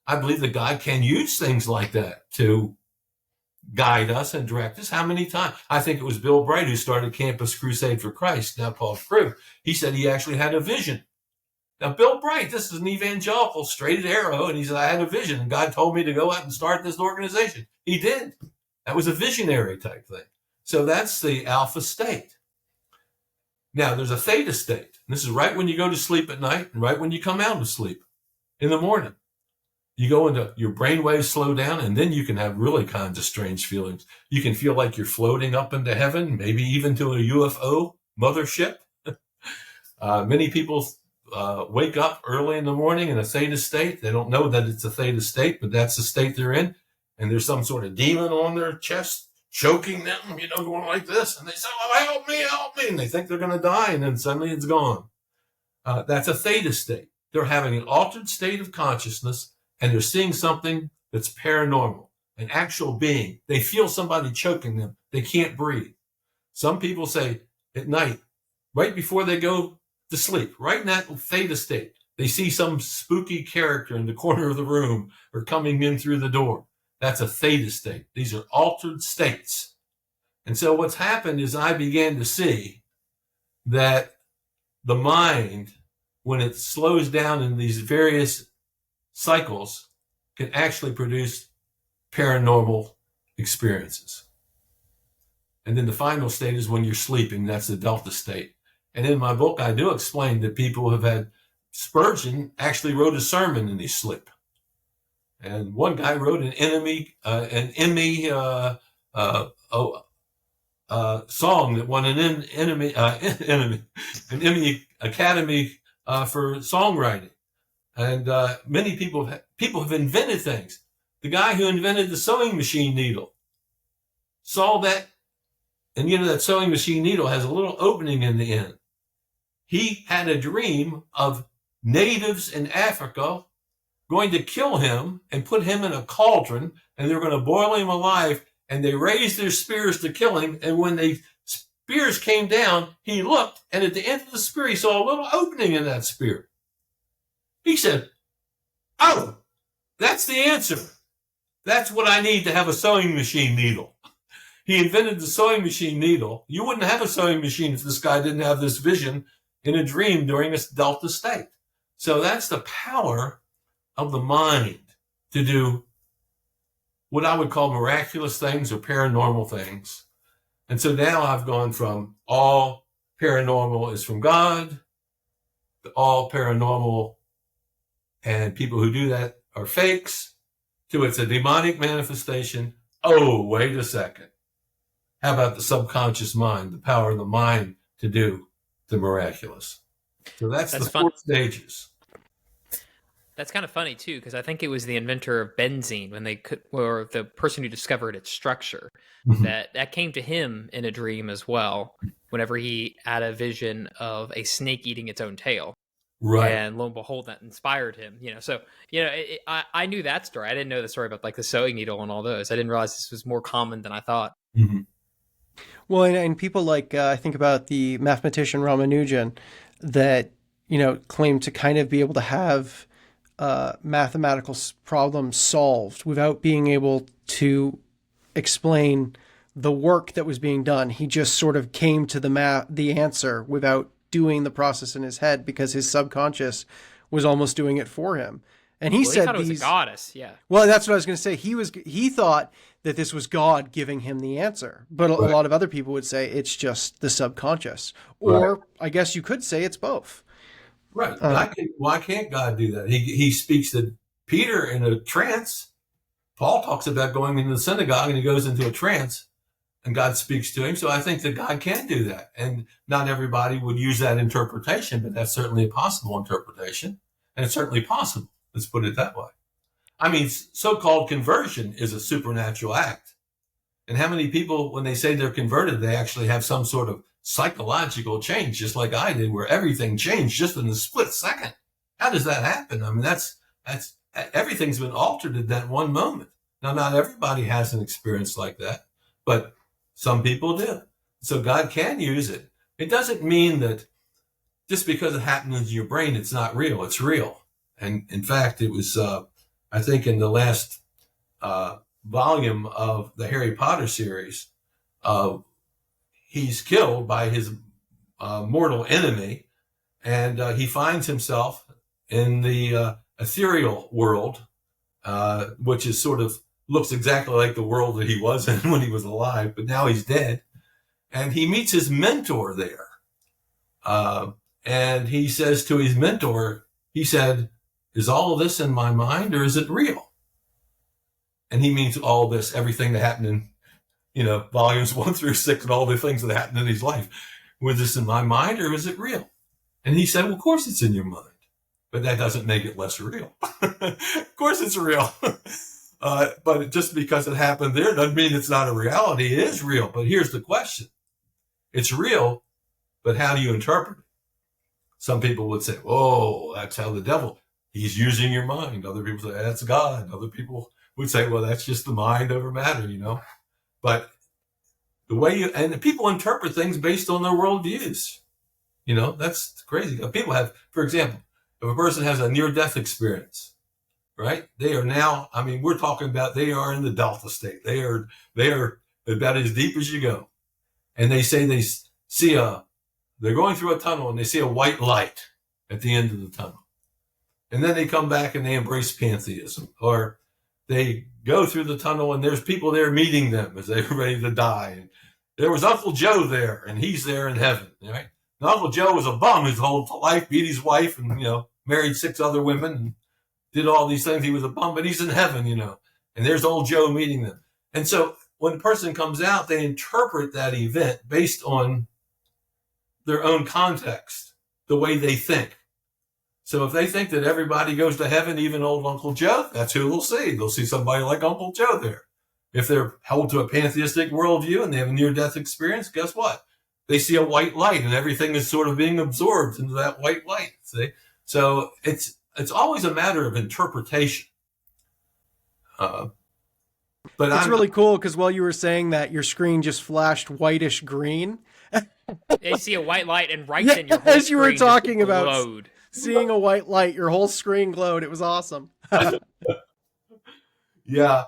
I believe that God can use things like that to guide us and direct us. How many times? I think it was Bill Bright who started Campus Crusade for Christ, now called Crew. He said he actually had a vision. Now, Bill Bright, this is an evangelical, straight arrow, and he said, I had a vision, and God told me to go out and start this organization. He did. That was a visionary type thing. So that's the alpha state. Now, there's a theta state. This is right when you go to sleep at night and right when you come out of sleep in the morning. You go into your brain waves slow down, and then you can have really kinds of strange feelings. You can feel like you're floating up into heaven, maybe even to a UFO mothership. Many people wake up early in the morning in a theta state. They don't know that it's a theta state, but that's the state they're in. And there's some sort of demon on their chest choking them, going like this. And they say, oh, help me. And they think they're going to die, and then suddenly it's gone. That's a theta state. They're having an altered state of consciousness, and they're seeing something that's paranormal, an actual being. They feel somebody choking them. They can't breathe. Some people say at night, right before they go to sleep, right in that theta state, they see some spooky character in the corner of the room or coming in through the door. That's a theta state. These are altered states. And so what's happened is I began to see that the mind, when it slows down in these various cycles, can actually produce paranormal experiences. And then the final state is when you're sleeping. That's the delta state. And in my book, I do explain that people have had Spurgeon actually wrote a sermon in his sleep. And one guy wrote an Emmy song that won an Emmy Academy for songwriting. And many people have invented things. The guy who invented the sewing machine needle saw that, and that sewing machine needle has a little opening in the end. He had a dream of natives in Africa going to kill him and put him in a cauldron, and they're going to boil him alive, and they raised their spears to kill him. And when the spears came down, he looked, and at the end of the spear, he saw a little opening in that spear. He said, "Oh, that's the answer. That's what I need to have a sewing machine needle." He invented the sewing machine needle. You wouldn't have a sewing machine if this guy didn't have this vision in a dream during a delta state. So that's the power of the mind to do what I would call miraculous things or paranormal things. And so now I've gone from all paranormal is from God to all paranormal and people who do that are fakes to it's a demonic manifestation. Oh, wait a second. How about the subconscious mind, the power of the mind to do the miraculous? So that's the four stages. That's kind of funny too, because I think it was the inventor of benzene or the person who discovered its structure, that came to him in a dream as well. Whenever he had a vision of a snake eating its own tail, right? And lo and behold, that inspired him. So I knew that story. I didn't know the story about like the sewing needle and all those. I didn't realize this was more common than I thought. Mm-hmm. Well, and people like I think about the mathematician Ramanujan that claim to kind of be able to have mathematical problems solved without being able to explain the work that was being done. He just sort of came to the answer without doing the process in his head because his subconscious was almost doing it for him. And he said it was a goddess, yeah. Well, that's what I was going to say. He thought that this was God giving him the answer, but a lot of other people would say it's just the subconscious, or I guess you could say it's both. Right. Why can't God do that? He speaks to Peter in a trance. Paul talks about going into the synagogue and he goes into a trance and God speaks to him. So I think that God can do that. And not everybody would use that interpretation, but that's certainly a possible interpretation. And it's certainly possible. Let's put it that way. I mean, so-called conversion is a supernatural act. And how many people, when they say they're converted, they actually have some sort of psychological change, just like I did, where everything changed just in a split second. How does that happen? I mean, that's everything's been altered in that one moment. Now, not everybody has an experience like that, but some people do. So God can use it. It doesn't mean that just because it happened in your brain, it's not real. It's real. And in fact, it was, I think in the last volume of the Harry Potter series, he's killed by his mortal enemy, and he finds himself in the ethereal world, which is sort of looks exactly like the world that he was in when he was alive, but now he's dead. And he meets his mentor there. And he says to his mentor, he said, "Is all of this in my mind or is it real?" And he means all this, everything that happened in volumes 1 through 6 and all the things that happened in his life. Was this in my mind or is it real? And he said, "Well, of course it's in your mind, but that doesn't make it less real." Of course it's real. But just because it happened there doesn't mean it's not a reality. It is real. But here's the question. It's real, but how do you interpret it? Some people would say, oh, that's how the devil, he's using your mind. Other people say, that's God. Other people would say, well, that's just the mind over matter, But the way and people interpret things based on their worldviews. That's crazy. People have, for example, if a person has a near-death experience, right? They are now, we're talking about they are in the delta state. They are about as deep as you go. And they say they see they're going through a tunnel and they see a white light at the end of the tunnel. And then they come back and they embrace pantheism. Or they go through the tunnel and there's people there meeting them as they're ready to die. And there was Uncle Joe there and he's there in heaven, right? And Uncle Joe was a bum his whole life, beat his wife and, married 6 other women and did all these things. He was a bum, but he's in heaven, and there's old Joe meeting them. And so when a person comes out, they interpret that event based on their own context, the way they think. So if they think that everybody goes to heaven, even old Uncle Joe, that's who they'll see. They'll see somebody like Uncle Joe there. If they're held to a pantheistic worldview and they have a near-death experience, guess what? They see a white light and everything is sort of being absorbed into that white light. See? So it's always a matter of interpretation. But it's really cool because while you were saying that, your screen just flashed whitish green. They see a white light and right then your whole as you were talking about glowed. Seeing a white light, your whole screen glowed. It was awesome. Yeah.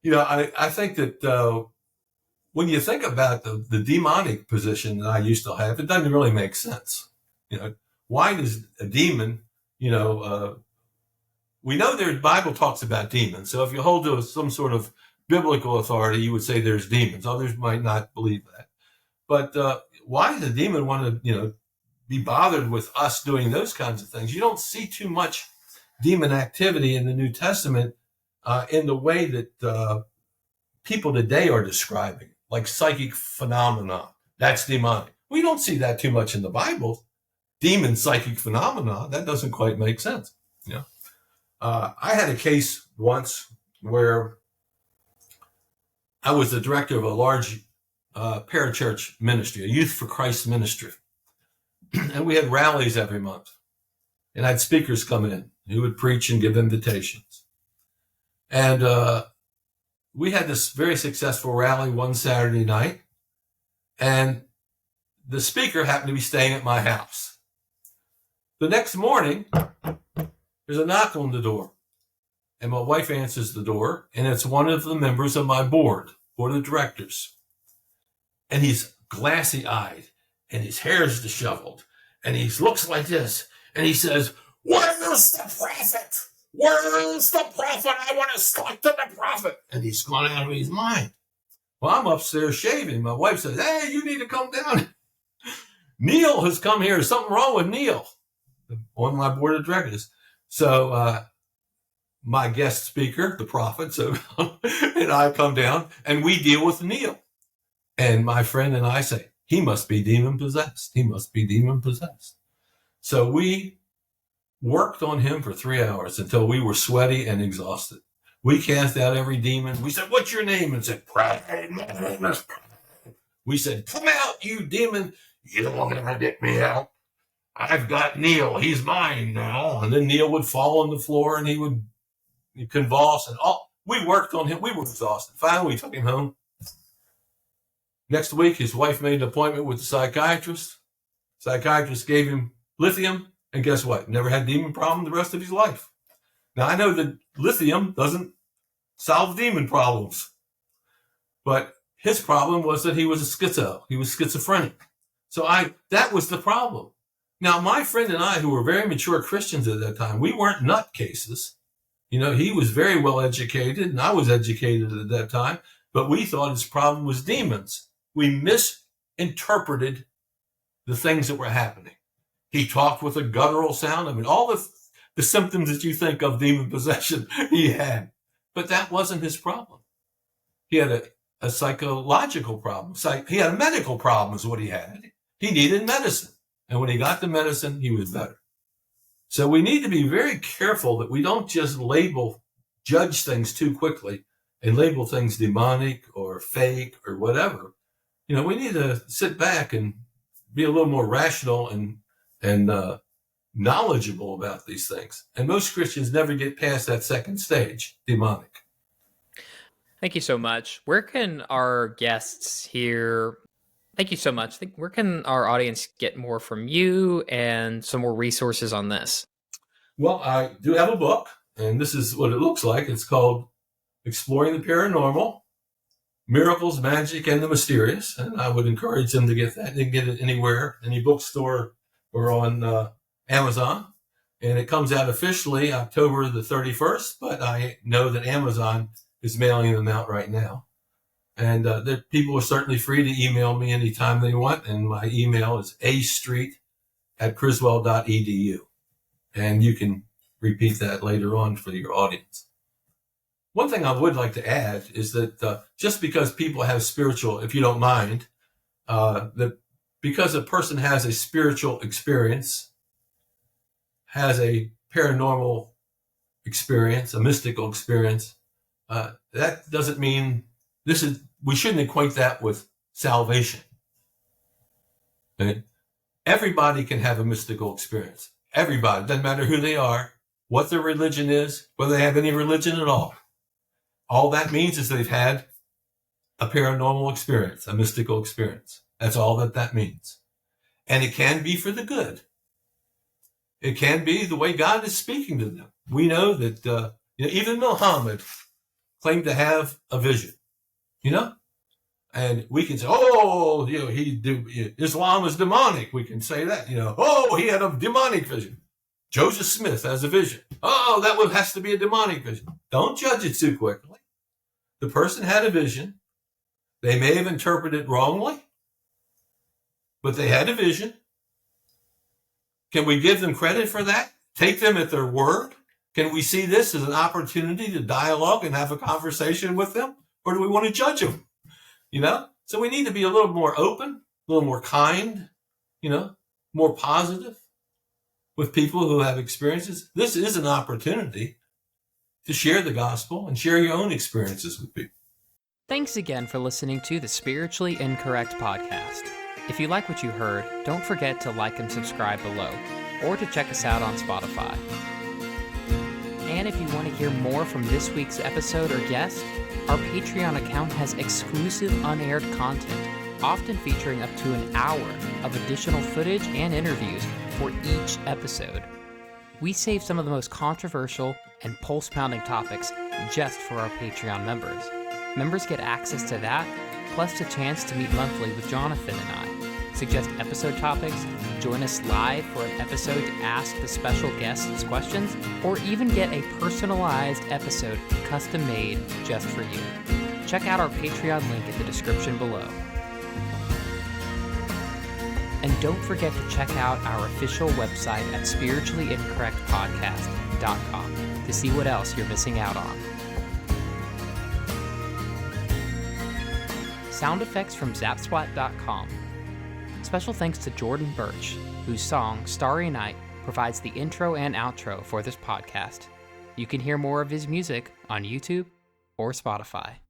I think that when you think about the demonic position that I used to have, it doesn't really make sense. Why does a demon, we know the Bible talks about demons. So if you hold to some sort of biblical authority, you would say there's demons. Others might not believe that. But why does a demon want to, be bothered with us doing those kinds of things? You don't see too much demon activity in the New Testament in the way that people today are describing, like psychic phenomena. That's demonic. We don't see that too much in the Bible. Demon psychic phenomena, that doesn't quite make sense. I had a case once where I was the director of a large parachurch ministry, a Youth for Christ ministry. And we had rallies every month. And I had speakers come in who would preach and give invitations. And we had this very successful rally one Saturday night. And the speaker happened to be staying at my house. The next morning, there's a knock on the door. And my wife answers the door, and it's one of the members of my board of directors. And he's glassy-eyed, and his hair is disheveled, and he looks like this, and he says, "Where's the prophet? Where's the prophet? I want to talk to the prophet." And he's gone out of his mind. Well, I'm upstairs shaving. My wife says, "Hey, you need to come down. Neil has come here. There's something wrong with Neil," on my board of directors. So my guest speaker, the prophet, and I come down, and we deal with Neil. And my friend and I say, "He must be demon possessed. He must be demon possessed." So we worked on him for 3 hours until we were sweaty and exhausted. We cast out every demon. We said, "What's your name?" And said, "Pride." We said, "Come out, you demon. You don't want to get me out. I've got Neil. He's mine now." And then Neil would fall on the floor and he would convulse. And we worked on him. We were exhausted. Finally, we took him home. Next week, his wife made an appointment with the psychiatrist. Psychiatrist gave him lithium. And guess what? Never had demon problem the rest of his life. Now, I know that lithium doesn't solve demon problems. But his problem was that he was a schizo. He was schizophrenic. So that was the problem. Now, my friend and I, who were very mature Christians at that time, we weren't nutcases. He was very well educated, and I was educated at that time. But we thought his problem was demons. We misinterpreted the things that were happening. He talked with a guttural sound. All the symptoms that you think of demon possession, he had. But that wasn't his problem. He had a psychological problem. He had a medical problem is what he had. He needed medicine. And when he got the medicine, he was better. So we need to be very careful that we don't just judge things too quickly and label things demonic or fake or whatever. We need to sit back and be a little more rational and knowledgeable about these things. And most Christians never get past that second stage, demonic. Thank you so much. Where can our guests here? Thank you so much. Where can our audience get more from you and some more resources on this? Well, I do have a book, and this is what it looks like. It's called Exploring the Paranormal, Miracles, Magic, and the Mysterious. And I would encourage them to get that. They can get it anywhere, any bookstore or on Amazon. And it comes out officially October the 31st, but I know that Amazon is mailing them out right now. And the people are certainly free to email me anytime they want. And my email is astreett@criswell.edu. And you can repeat that later on for your audience. One thing I would like to add is that just because people have spiritual, if you don't mind, that because a person has a spiritual experience, has a paranormal experience, a mystical experience, that doesn't mean we shouldn't equate that with salvation. Okay? Everybody can have a mystical experience. Everybody, doesn't matter who they are, what their religion is, whether they have any religion at all. All that means is they've had a paranormal experience, a mystical experience. That's all that means. And it can be for the good. It can be the way God is speaking to them. We know that even Muhammad claimed to have a vision, and we can say, Islam is demonic. We can say that, he had a demonic vision. Joseph Smith has a vision. That one has to be a demonic vision. Don't judge it too quickly. The person had a vision. They may have interpreted it wrongly, but they had a vision. Can we give them credit for that? Take them at their word? Can we see this as an opportunity to dialogue and have a conversation with them? Or do we want to judge them? So we need to be a little more open, a little more kind, more positive with people who have experiences. This is an opportunity to share the gospel and share your own experiences with people. Thanks again for listening to the Spiritually Incorrect podcast. If you like what you heard, don't forget to like and subscribe below, or to check us out on Spotify. And if you want to hear more from this week's episode or guest, our Patreon account has exclusive unaired content, often featuring up to an hour of additional footage and interviews for each episode. We save some of the most controversial and pulse-pounding topics just for our Patreon members. Members get access to that, plus a chance to meet monthly with Jonathan and I, suggest episode topics, join us live for an episode to ask the special guests questions, or even get a personalized episode custom-made just for you. Check out our Patreon link in the description below. And don't forget to check out our official website at spirituallyincorrectpodcast.com to see what else you're missing out on. Sound effects from zapswat.com. Special thanks to Jordan Birch, whose song Starry Night provides the intro and outro for this podcast. You can hear more of his music on YouTube or Spotify.